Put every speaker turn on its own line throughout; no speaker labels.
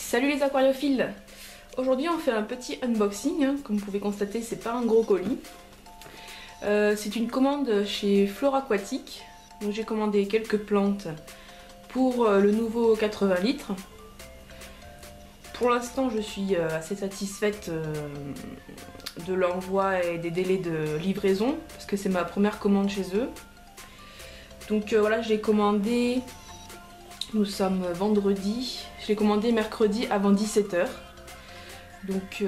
Salut les aquariophiles! Aujourd'hui on fait un petit unboxing, hein. Comme vous pouvez constater c'est pas un gros colis. C'est une commande chez Flora Aquatique. Donc j'ai commandé quelques plantes pour le nouveau 80 litres. Pour l'instant je suis assez satisfaite de l'envoi et des délais de livraison parce que c'est ma première commande chez eux. Donc voilà, j'ai commandé, nous sommes vendredi, je l'ai commandé mercredi avant 17 h. Donc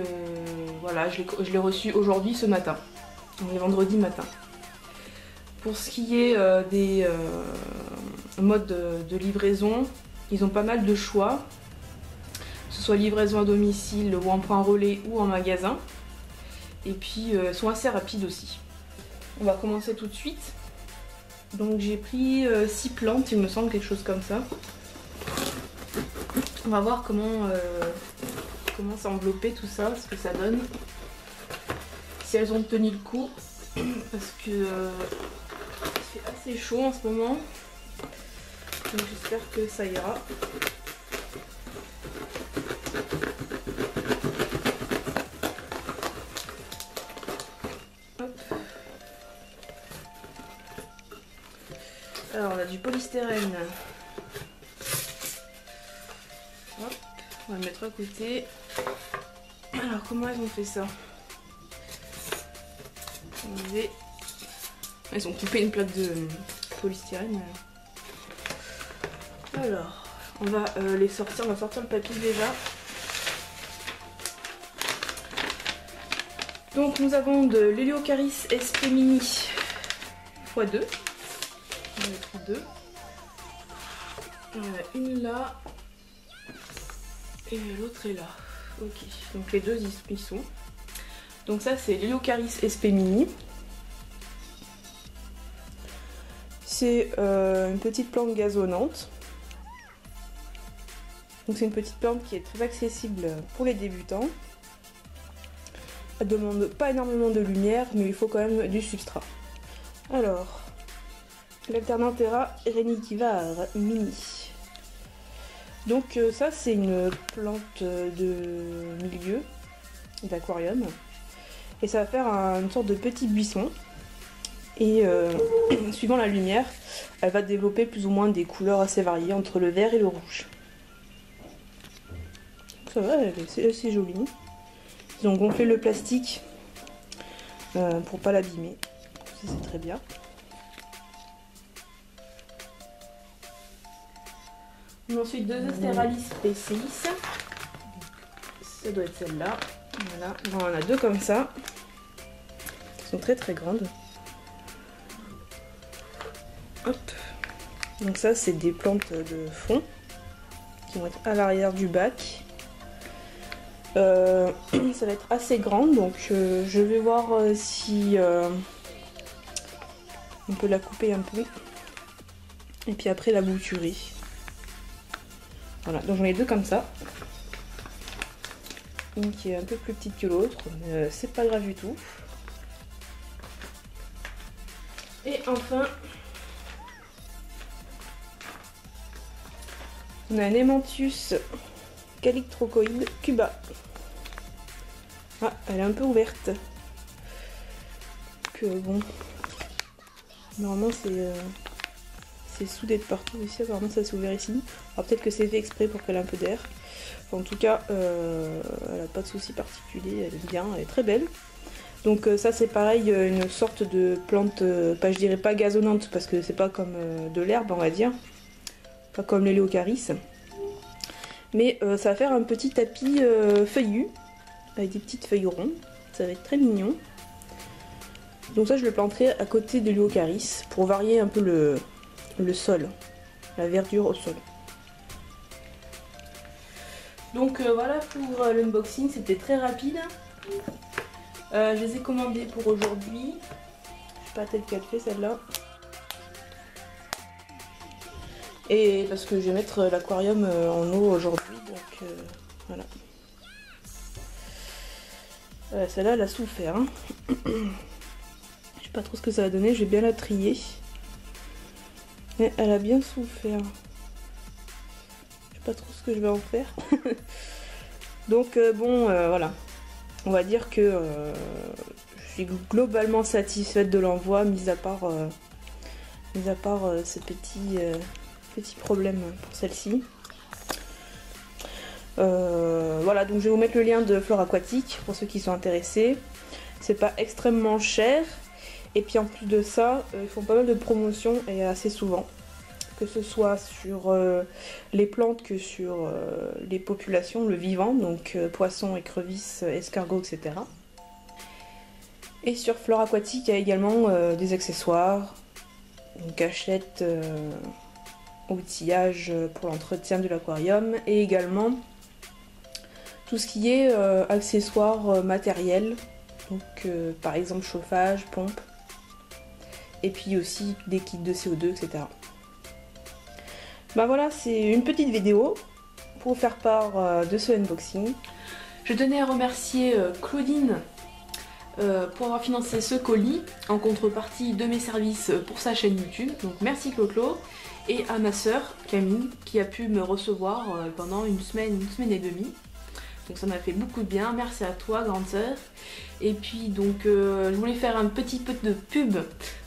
voilà, je l'ai reçu aujourd'hui ce matin, on est vendredi matin. Pour ce qui est des modes de livraison, ils ont pas mal de choix, que ce soit livraison à domicile ou en point relais ou en magasin. Et puis elles sont assez rapides aussi. On va commencer tout de suite. Donc j'ai pris 6 plantes, il me semble, quelque chose comme ça. On va voir comment s'envelopper tout ça, ce que ça donne. Si elles ont tenu le coup, parce que il fait assez chaud en ce moment. Donc j'espère que ça ira. Hop. Alors on a du polystyrène. Hop, on va le mettre à côté. Alors comment elles ont fait ça? Ils ont coupé une plaque de polystyrène. Alors, on va les sortir, on va sortir le papier déjà. Donc nous avons de l'Heliocharis SP Mini x2. On va mettre 2. Une là. Et l'autre est là. Ok, donc les deux y sont. Donc ça c'est l'Heliocharis SP Mini. C'est une petite plante gazonnante. Donc c'est une petite plante qui est très accessible pour les débutants. Elle ne demande pas énormément de lumière, mais il faut quand même du substrat. Alors, l'Alternanthera renitivare Mini. Donc ça c'est une plante de milieu, d'aquarium. Et ça va faire une sorte de petit buisson. Et suivant la lumière, elle va développer plus ou moins des couleurs assez variées entre le vert et le rouge. Ça va, c'est assez joli. Ils ont gonflé le plastique pour pas l'abîmer. C'est très bien. Ensuite deux Astralis P6. Ça doit être celle-là. Voilà, on en a deux comme ça. Elles sont très très grandes. Hop. Donc ça c'est des plantes de fond qui vont être à l'arrière du bac. Ça va être assez grande, donc je vais voir si on peut la couper un peu. Et puis après la bouturer. Voilà, donc j'en ai deux comme ça. Une qui est un peu plus petite que l'autre, mais c'est pas grave du tout. Et enfin, on a un Aimanthus calyctrocoïde Cuba. Ah, elle est un peu ouverte. Que bon, normalement c'est soudé de partout ici, apparemment ça s'est ouvert ici. Alors peut-être que c'est fait exprès pour qu'elle ait un peu d'air. En tout cas, elle n'a pas de souci particulier, elle est bien, elle est très belle. Donc ça c'est pareil, une sorte de plante, je dirais pas gazonnante parce que c'est pas comme de l'herbe on va dire. Pas comme l'Heliocharis. Mais ça va faire un petit tapis feuillu, avec des petites feuilles rondes. Ça va être très mignon. Donc ça je le planterai à côté de l'Heliocharis pour varier un peu le sol, la verdure au sol. Donc voilà pour l'unboxing, c'était très rapide. Je les ai commandés pour aujourd'hui. Je sais pas telle qu'elle fait celle-là. Et parce que je vais mettre l'aquarium en eau aujourd'hui, donc voilà. Celle-là elle a souffert. Hein. Je sais pas trop ce que ça va donner, je vais bien la trier. Mais elle a bien souffert. Je sais pas trop ce que je vais en faire. Donc voilà, on va dire que je suis globalement satisfaite de l'envoi, mis à part ce petit problème pour celle-ci. Voilà, donc je vais vous mettre le lien de Flore Aquatique pour ceux qui sont intéressés. C'est pas extrêmement cher. Et puis en plus de ça, ils font pas mal de promotions et assez souvent. Que ce soit sur les plantes que sur les populations, le vivant, donc poissons, écrevisses, escargots, etc. Et sur Flore Aquatique, il y a également des accessoires, une cachette, outillage pour l'entretien de l'aquarium et également tout ce qui est accessoires matériels, donc par exemple chauffage, pompe, et puis aussi des kits de CO2, etc. Bah voilà, c'est une petite vidéo pour faire part de ce unboxing. Je tenais à remercier Claudine pour avoir financé ce colis en contrepartie de mes services pour sa chaîne YouTube. Donc merci Clo-Clo. Et à ma soeur Camille qui a pu me recevoir pendant une semaine et demie. Donc ça m'a fait beaucoup de bien. Merci à toi grande sœur. Et puis donc je voulais faire un petit peu de pub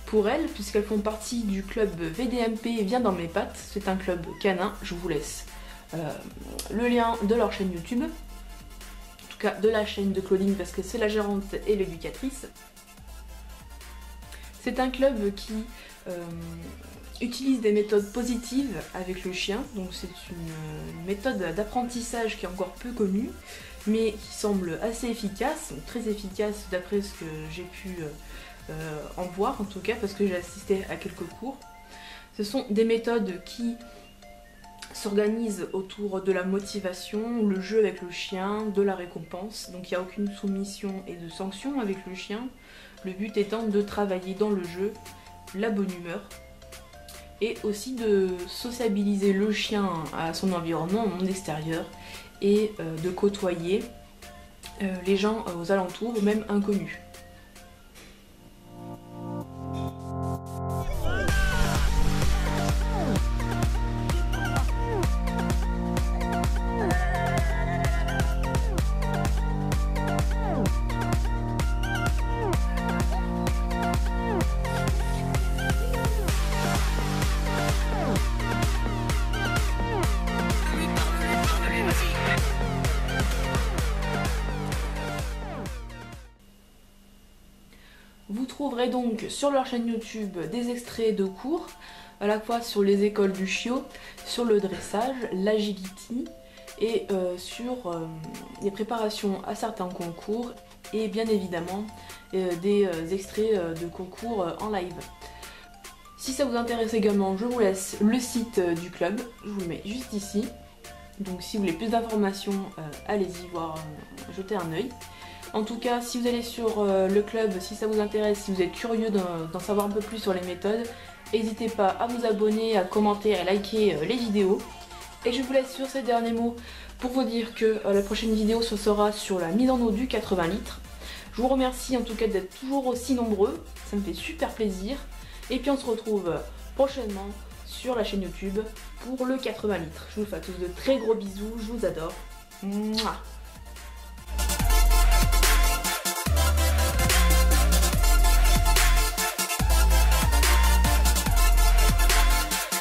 pour elles puisqu'elles font partie du club VDMP Viens dans mes pattes. C'est un club canin. Je vous laisse le lien de leur chaîne YouTube. De la chaîne de Claudine parce que c'est la gérante et l'éducatrice. C'est un club qui utilise des méthodes positives avec le chien, donc c'est une méthode d'apprentissage qui est encore peu connue mais qui semble assez efficace, donc très efficace d'après ce que j'ai pu en voir en tout cas parce que j'ai assisté à quelques cours. Ce sont des méthodes qui s'organise autour de la motivation, le jeu avec le chien, de la récompense. Donc il n'y a aucune soumission et de sanction avec le chien. Le but étant de travailler dans le jeu la bonne humeur et aussi de sociabiliser le chien à son environnement, au monde extérieur et de côtoyer les gens aux alentours ou même inconnus. Vous trouverez donc sur leur chaîne YouTube des extraits de cours, à la fois sur les écoles du chiot, sur le dressage, l'agility et sur les préparations à certains concours et bien évidemment des extraits de concours en live. Si ça vous intéresse également, je vous laisse le site du club, je vous le mets juste ici. Donc si vous voulez plus d'informations, allez-y voir, jeter un œil. En tout cas, si vous allez sur le club, si ça vous intéresse, si vous êtes curieux d'en savoir un peu plus sur les méthodes, n'hésitez pas à vous abonner, à commenter, à liker les vidéos. Et je vous laisse sur ces derniers mots pour vous dire que la prochaine vidéo ce sera sur la mise en eau du 80 litres. Je vous remercie en tout cas d'être toujours aussi nombreux, ça me fait super plaisir. Et puis on se retrouve prochainement sur la chaîne YouTube pour le 80 litres. Je vous fais à tous de très gros bisous, je vous adore. Mouah.